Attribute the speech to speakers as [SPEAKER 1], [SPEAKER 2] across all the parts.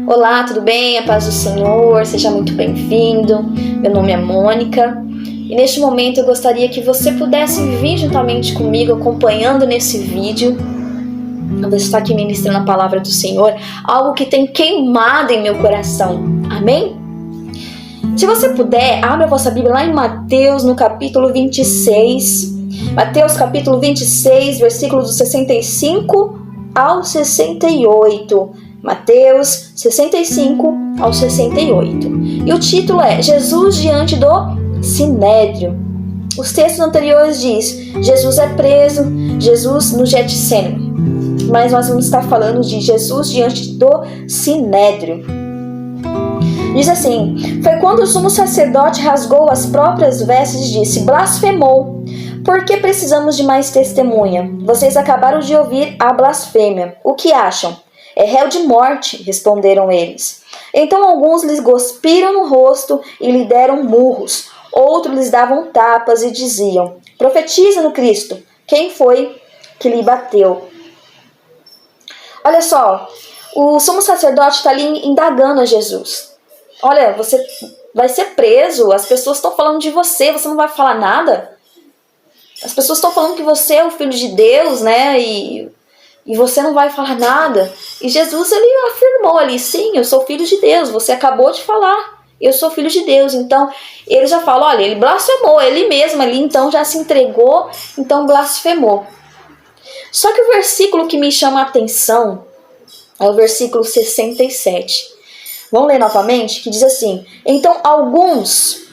[SPEAKER 1] Olá, tudo bem? A paz do Senhor, seja muito bem-vindo. Meu nome é Mônica e neste momento eu gostaria que você pudesse vir juntamente comigo acompanhando nesse vídeo. Eu vou estar aqui ministrando a palavra do Senhor, algo que tem queimado em meu coração. Amém? Se você puder, abra a vossa Bíblia lá em Mateus, no capítulo 26. Mateus, capítulo 26, versículos do 65 ao 68. Mateus 65 ao 68. E o título é Jesus diante do Sinédrio. Os textos anteriores diz: Jesus é preso, Jesus no Getsêmani. Mas nós vamos estar falando de Jesus diante do Sinédrio. Diz assim: foi quando o sumo sacerdote rasgou as próprias vestes e disse: blasfemou. Por que precisamos de mais testemunha? Vocês acabaram de ouvir a blasfêmia. O que acham? É réu de morte, responderam eles. Então alguns lhes cuspiram no rosto e lhe deram murros. Outros lhes davam tapas e diziam: profetiza no Cristo. Quem foi que lhe bateu? Olha só, o sumo sacerdote está ali indagando a Jesus. Olha, você vai ser preso, as pessoas estão falando de você, você não vai falar nada? As pessoas estão falando que você é o Filho de Deus, né? E você não vai falar nada. E Jesus, ele afirmou ali: sim, eu sou filho de Deus. Você acabou de falar, eu sou filho de Deus. Então, ele já fala: olha, ele blasfemou, ele mesmo ali, então já se entregou, então blasfemou. Só que o versículo que me chama a atenção é o versículo 67. Vamos ler novamente, que diz assim: então alguns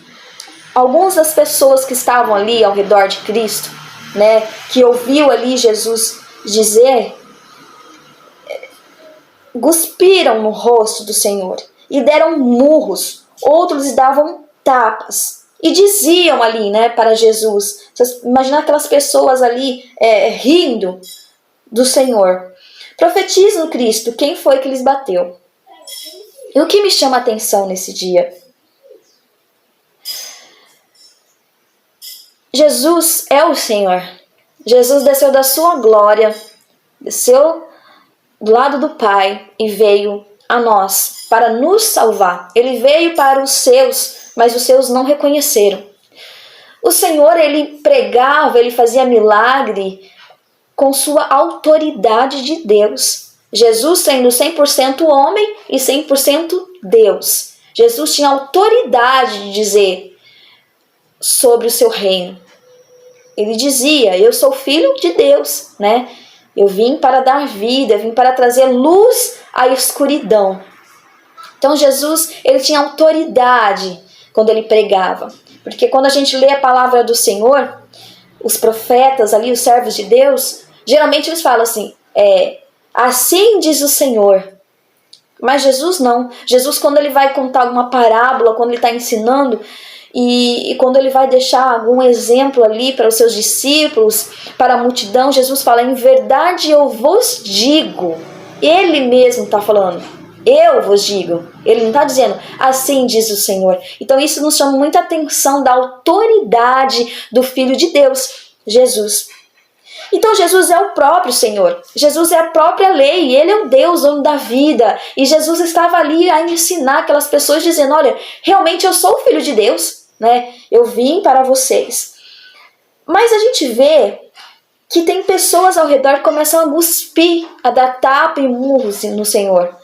[SPEAKER 1] das pessoas que estavam ali ao redor de Cristo, né, que ouviu ali Jesus dizer, cuspiram no rosto do Senhor e deram murros, outros lhe davam tapas e diziam ali, né, para Jesus. Imagina aquelas pessoas ali rindo do Senhor: profetiza no Cristo, quem foi que lhes bateu? E o que me chama a atenção nesse dia? Jesus é o Senhor. Jesus desceu da sua glória, desceu do lado do Pai e veio a nós para nos salvar. Ele veio para os seus, mas os seus não reconheceram. O Senhor, ele pregava, ele fazia milagre com sua autoridade de Deus. Jesus sendo 100% homem e 100% Deus. Jesus tinha autoridade de dizer sobre o seu reino. Ele dizia: eu sou filho de Deus, né? Eu vim para dar vida, eu vim para trazer luz à escuridão. Então Jesus, ele tinha autoridade quando ele pregava. Porque quando a gente lê a palavra do Senhor, os profetas ali, os servos de Deus, geralmente eles falam assim: assim diz o Senhor. Mas Jesus não. Jesus, quando ele vai contar alguma parábola, quando ele está ensinando, e quando ele vai deixar algum exemplo ali para os seus discípulos, para a multidão, Jesus fala: em verdade eu vos digo. Ele mesmo está falando: eu vos digo. Ele não está dizendo assim diz o Senhor. Então isso nos chama muita atenção da autoridade do Filho de Deus, Jesus. Então Jesus é o próprio Senhor, Jesus é a própria lei, ele é o Deus, dono da vida. E Jesus estava ali a ensinar aquelas pessoas, dizendo: olha, realmente eu sou o Filho de Deus, né? Eu vim para vocês. Mas a gente vê que tem pessoas ao redor que começam a cuspir, a dar tapa e murros no Senhor.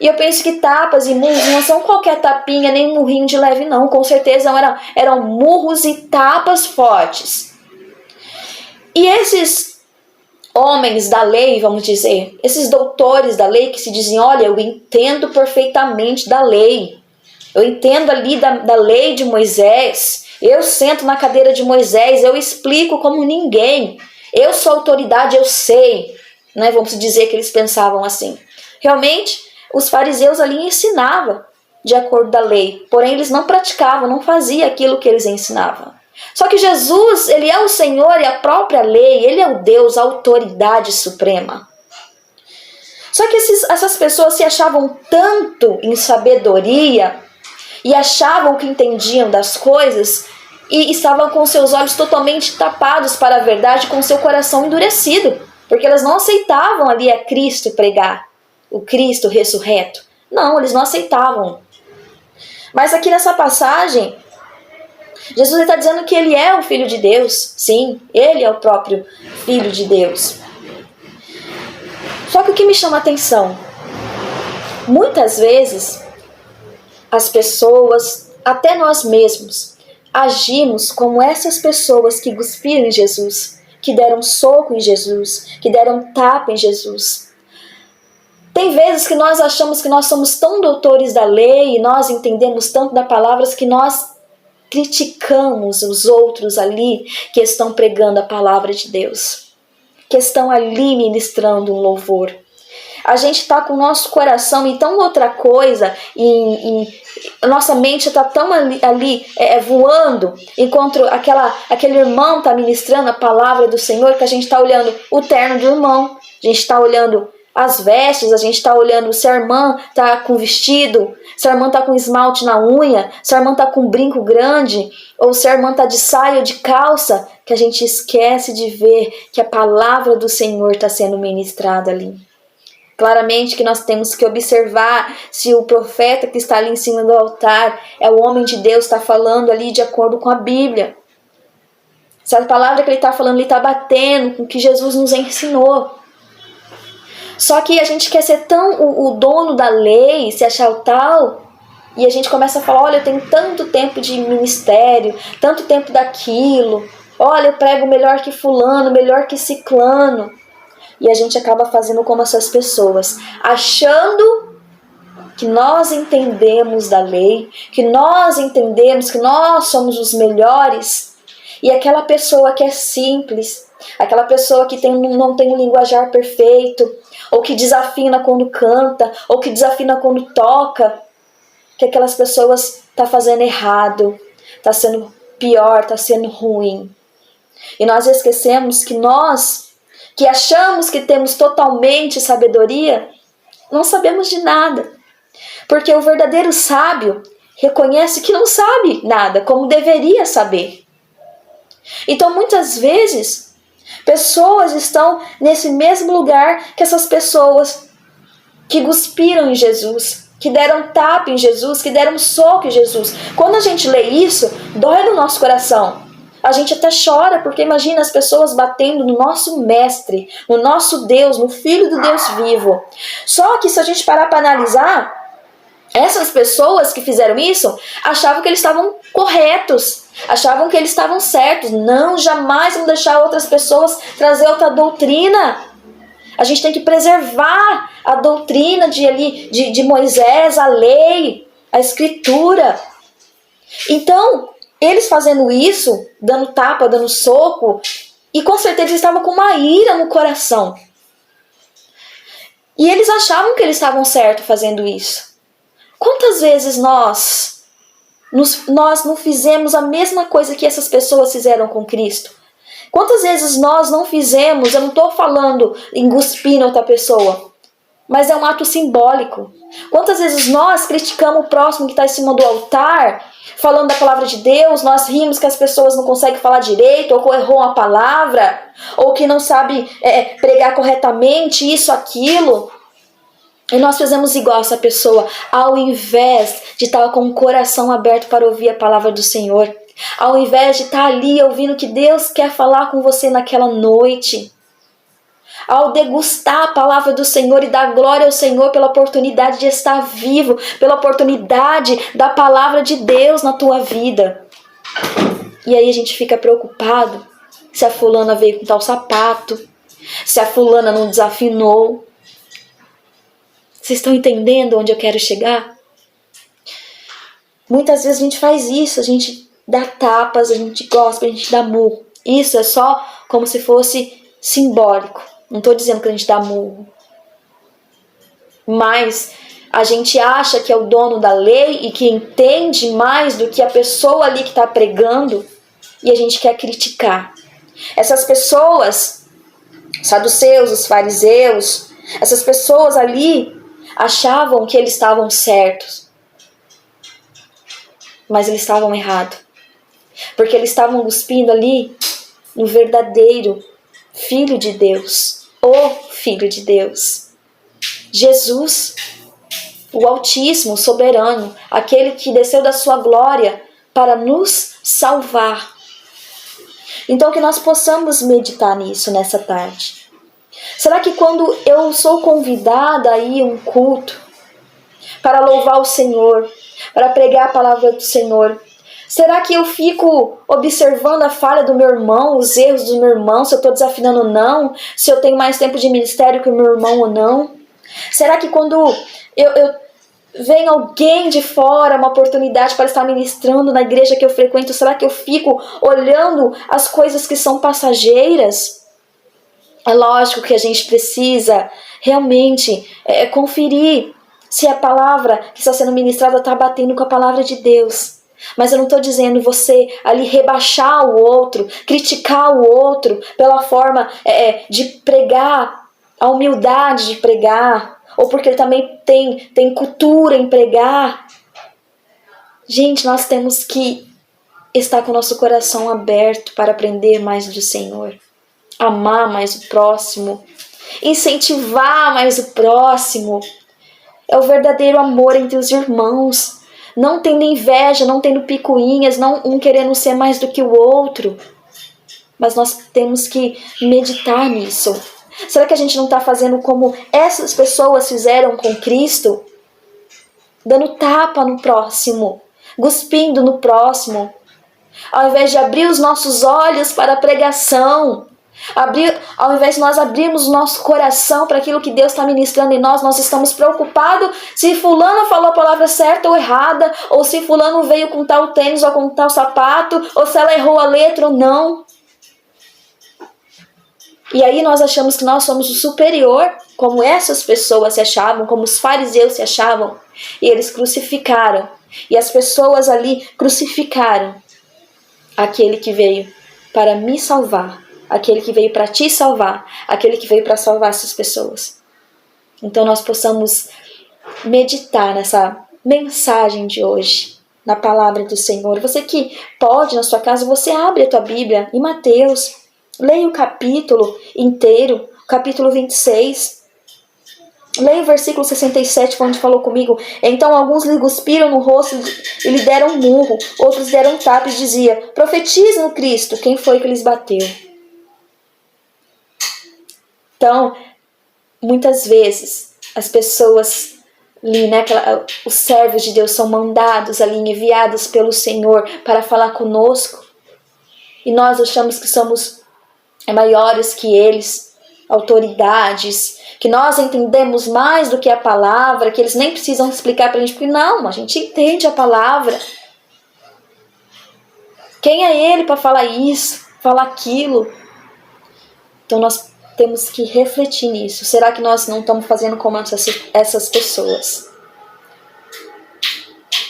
[SPEAKER 1] E eu penso que tapas e murros não são qualquer tapinha, nem murrinho de leve não, com certeza eram murros e tapas fortes. E esses homens da lei, vamos dizer, esses doutores da lei que se dizem: olha, eu entendo perfeitamente da lei, eu entendo ali da lei de Moisés, eu sento na cadeira de Moisés, eu explico como ninguém, eu sou autoridade, eu sei, né? Vamos dizer que eles pensavam assim. Realmente, os fariseus ali ensinavam de acordo da lei, porém eles não praticavam, não faziam aquilo que eles ensinavam. Só que Jesus, ele é o Senhor e a própria lei, ele é o Deus, a autoridade suprema. Só que essas pessoas se achavam tanto em sabedoria e achavam que entendiam das coisas e estavam com seus olhos totalmente tapados para a verdade, com seu coração endurecido, porque elas não aceitavam ali a Cristo pregar, o Cristo ressurreto. Não, eles não aceitavam. Mas aqui nessa passagem, Jesus está dizendo que ele é o Filho de Deus. Sim, ele é o próprio Filho de Deus. Só que o que me chama a atenção, muitas vezes as pessoas, até nós mesmos, agimos como essas pessoas que cuspiram em Jesus, que deram soco em Jesus, que deram tapa em Jesus. Tem vezes que nós achamos que nós somos tão doutores da lei e nós entendemos tanto da palavra que nós criticamos os outros ali que estão pregando a palavra de Deus, que estão ali ministrando um louvor. A gente está com o nosso coração em tão outra coisa, a nossa mente está tão ali voando, enquanto aquele irmão está ministrando a palavra do Senhor, que a gente está olhando o terno do irmão, a gente está olhando as vestes, a gente está olhando se a irmã está com vestido, se a irmã está com esmalte na unha, se a irmã está com um brinco grande, ou se a irmã está de saia ou de calça, que a gente esquece de ver que a palavra do Senhor está sendo ministrada ali. Claramente que nós temos que observar se o profeta que está ali em cima do altar é o homem de Deus, está falando ali de acordo com a Bíblia. Se a palavra que ele está falando, ele está batendo com o que Jesus nos ensinou. Só que a gente quer ser tão o dono da lei, se achar o tal, e a gente começa a falar, olha, eu tenho tanto tempo de ministério, tanto tempo daquilo, olha, eu prego melhor que fulano, melhor que ciclano. E a gente acaba fazendo como essas pessoas, achando que nós entendemos da lei, que nós entendemos que nós somos os melhores, e aquela pessoa que é simples, aquela pessoa que não tem um linguajar perfeito, ou que desafina quando canta, ou que desafina quando toca, que aquelas pessoas estão fazendo errado, está sendo pior, está sendo ruim. E nós esquecemos que nós, que achamos que temos totalmente sabedoria, não sabemos de nada. Porque o verdadeiro sábio reconhece que não sabe nada, como deveria saber. Então, muitas vezes, pessoas estão nesse mesmo lugar que essas pessoas que cuspiram em Jesus, que deram tapa em Jesus, que deram soco em Jesus. Quando a gente lê isso, dói no nosso coração. A gente até chora, porque imagina as pessoas batendo no nosso mestre, no nosso Deus, no Filho do Deus vivo. Só que se a gente parar para analisar, essas pessoas que fizeram isso achavam que eles estavam corretos, achavam que eles estavam certos. Não, jamais vão deixar outras pessoas trazer outra doutrina. A gente tem que preservar a doutrina de Moisés, a lei, a escritura. Então, eles fazendo isso, dando tapa, dando soco, e com certeza eles estavam com uma ira no coração. E eles achavam que eles estavam certos fazendo isso. Quantas vezes nós não fizemos a mesma coisa que essas pessoas fizeram com Cristo? Quantas vezes nós não fizemos, eu não estou falando em cuspir na outra pessoa, mas é um ato simbólico. Quantas vezes nós criticamos o próximo que está em cima do altar, falando da palavra de Deus, nós rimos que as pessoas não conseguem falar direito, ou que errou uma palavra, ou que não sabe pregar corretamente, isso, aquilo. E nós fazemos igual essa pessoa, ao invés de estar com o coração aberto para ouvir a palavra do Senhor, ao invés de estar ali ouvindo o que Deus quer falar com você naquela noite, ao degustar a palavra do Senhor e dar glória ao Senhor pela oportunidade de estar vivo, pela oportunidade da palavra de Deus na tua vida. E aí a gente fica preocupado se a fulana veio com tal sapato, se a fulana não desafinou. Vocês estão entendendo onde eu quero chegar? Muitas vezes a gente faz isso, a gente dá tapas, a gente gosta, a gente dá murro. Isso é só como se fosse simbólico. Não estou dizendo que a gente dá murro. Mas a gente acha que é o dono da lei e que entende mais do que a pessoa ali que está pregando, e a gente quer criticar. Essas pessoas, os saduceus, os fariseus, essas pessoas ali achavam que eles estavam certos, mas eles estavam errados, porque eles estavam cuspindo ali no verdadeiro Filho de Deus, o Filho de Deus, Jesus, o Altíssimo, o Soberano, aquele que desceu da sua glória para nos salvar. Então que nós possamos meditar nisso nessa tarde. Será que quando eu sou convidada a ir a um culto para louvar o Senhor, para pregar a palavra do Senhor, será que eu fico observando a falha do meu irmão, os erros do meu irmão, se eu estou desafinando ou não, se eu tenho mais tempo de ministério que o meu irmão ou não? Será que quando vem alguém de fora, uma oportunidade para estar ministrando na igreja que eu frequento, será que eu fico olhando as coisas que são passageiras? É lógico que a gente precisa realmente conferir se a palavra que está sendo ministrada está batendo com a palavra de Deus. Mas eu não estou dizendo você ali rebaixar o outro, criticar o outro pela forma de pregar, a humildade de pregar, ou porque ele também tem cultura em pregar. Gente, nós temos que estar com o nosso coração aberto para aprender mais do Senhor, amar mais o próximo, incentivar mais o próximo. É o verdadeiro amor entre os irmãos, não tendo inveja, não tendo picuinhas, não um querendo ser mais do que o outro. Mas nós temos que meditar nisso. Será que a gente não está fazendo como essas pessoas fizeram com Cristo? Dando tapa no próximo, cuspindo no próximo, ao invés de abrir os nossos olhos para a pregação, ao invés de nós abrirmos o nosso coração para aquilo que Deus está ministrando em nós, nós estamos preocupados se fulano falou a palavra certa ou errada, ou se fulano veio com tal tênis ou com tal sapato, ou se ela errou a letra ou não. E aí nós achamos que nós somos o superior, como essas pessoas se achavam, como os fariseus se achavam, e eles crucificaram. E as pessoas ali crucificaram aquele que veio para me salvar, aquele que veio para te salvar, aquele que veio para salvar essas pessoas. Então nós possamos meditar nessa mensagem de hoje, na palavra do Senhor. Você que pode na sua casa, você abre a tua Bíblia em Mateus, leia o capítulo inteiro, capítulo 26. Leia o versículo 67, onde falou comigo. Então alguns lhe cuspiram no rosto e lhe deram um murro, outros deram um tapa e dizia: profetize no Cristo, quem foi que lhes bateu? Então, muitas vezes, as pessoas ali, né, os servos de Deus são mandados ali, enviados pelo Senhor para falar conosco, e nós achamos que somos maiores que eles, autoridades, que nós entendemos mais do que a palavra, que eles nem precisam explicar para a gente, porque não, a gente entende a palavra. Quem é ele para falar isso, falar aquilo? Então nós temos que refletir nisso. Será que nós não estamos fazendo como essas pessoas?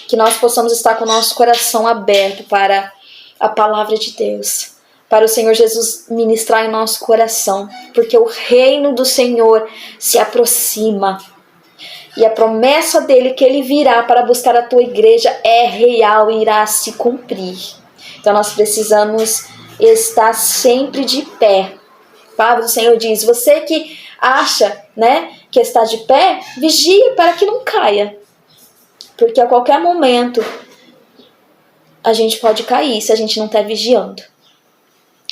[SPEAKER 1] Que nós possamos estar com o nosso coração aberto para a palavra de Deus, para o Senhor Jesus ministrar em nosso coração, porque o reino do Senhor se aproxima. E a promessa dele que ele virá para buscar a tua igreja é real e irá se cumprir. Então nós precisamos estar sempre de pé. A palavra do Senhor diz: você que acha, né, que está de pé, vigie para que não caia. Porque a qualquer momento a gente pode cair se a gente não está vigiando.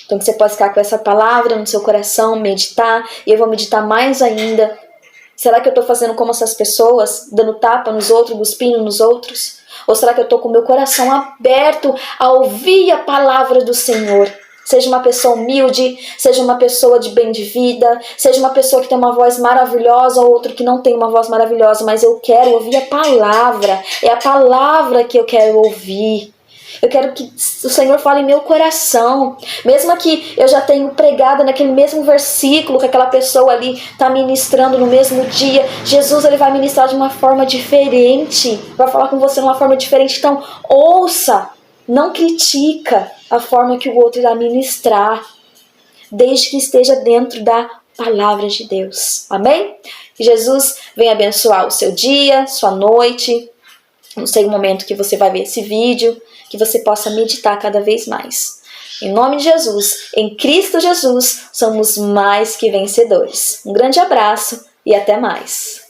[SPEAKER 1] Então você pode ficar com essa palavra no seu coração, meditar, e eu vou meditar mais ainda. Será que eu estou fazendo como essas pessoas, dando tapa nos outros, cuspindo nos outros? Ou será que eu estou com o meu coração aberto a ouvir a palavra do Senhor? Seja uma pessoa humilde, seja uma pessoa de bem de vida, seja uma pessoa que tem uma voz maravilhosa ou outro que não tem uma voz maravilhosa, mas eu quero ouvir a palavra. É a palavra que eu quero ouvir. Eu quero que o Senhor fale em meu coração. Mesmo que eu já tenha pregado naquele mesmo versículo que aquela pessoa ali está ministrando no mesmo dia, Jesus ele vai ministrar de uma forma diferente. Vai falar com você de uma forma diferente. Então ouça, não critica a forma que o outro irá ministrar, desde que esteja dentro da palavra de Deus. Amém? Que Jesus venha abençoar o seu dia, sua noite. Não sei o momento que você vai ver esse vídeo, que você possa meditar cada vez mais. Em nome de Jesus, em Cristo Jesus, somos mais que vencedores. Um grande abraço e até mais.